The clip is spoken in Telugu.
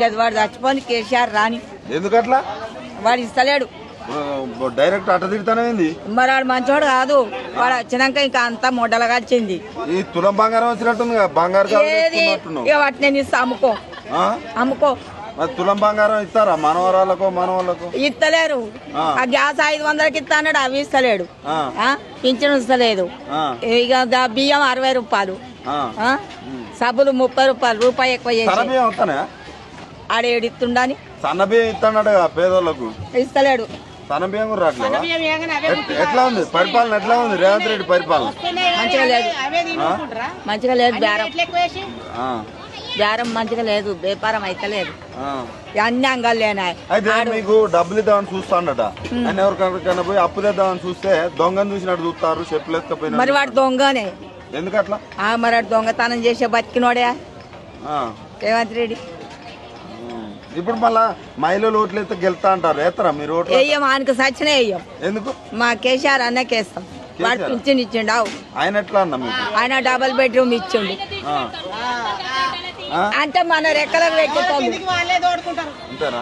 వాడు చచ్చిపోయింది కేసీఆర్ రాని ఎందుకట్లా వాడు ఇస్తలేడు. డైరెక్ట్ అట్ట తిడతానేంది మరి వాడు మంచోడు కాదు. వాడు వచ్చినాక ఇంకా అంతా మొడలుగా వచ్చింది. ఈ తులం బంగారం వచ్చినట్టుంది బంగారు ఏది ఇక వాటిని నేను ఇస్తా అమ్ముకో అమ్ముకో. తులం బంగారం ఇస్తారా మనవరాలకు మనవాళ్ళకు? ఇస్తలేరు. ఆ గ్యాస్ 500కి ఇస్తా అన్నాడు, అవి ఇస్తలేడు. పింఛను ఇస్తలేదు. ఇక బియ్యం 60 రూపాయలు, సబ్బులు 30 రూపాయలు, రూపాయి ఎక్కువ చేసి ఆడేడు ఇస్తుండని సన్న బియ్యం ఇస్తాడు పేదోళ్ళకు. ఇస్తలేడు. సన్న బియ్యం కూడా రాట్లేదు. ఎట్లా ఉంది పరిపాలన? ఎట్లా ఉంది రేవంత్ రెడ్డి పరిపాలన? మంచిగా లేదు, మంచిగా లేదు. బేరం మంచిగా లేదు, వ్యాపారం అయితే లేదు. అన్ని అంగాలు లేనాయి. అయితే మీకు డబ్బులు ఇద్దామని చూస్తాడట ఆయన. ఎవరికైనా పోయి అప్పు తెద్దామని చూస్తే దొంగను చూసినట్టు చూస్తారు, చెప్పులు ఎత్తుకపోయినా. మరి వాడు దొంగనే. ఎందుకట్లా? మరి వాడు దొంగతనం చేసే బతికినోడే రేవంత్ రెడ్డి. ఇప్పుడు మళ్ళా మహిళలు ఓట్లు అయితే గెలుతా అంటారు. వేస్తారా మీరు ఓట్లు? వేయం, ఆయనకు సచ్చినే వేయం. ఎందుకు? మా కేసీఆర్ అన్నకేస్తాం. వాడు పింఛన్ ఇచ్చిండు. ఆయన ఎట్లా అన్నా మీకు? ఆయన డబుల్ బెడ్రూమ్ ఇచ్చిండు. అంటే మన రెక్కలకు పెట్టుతాము. అంతేనా?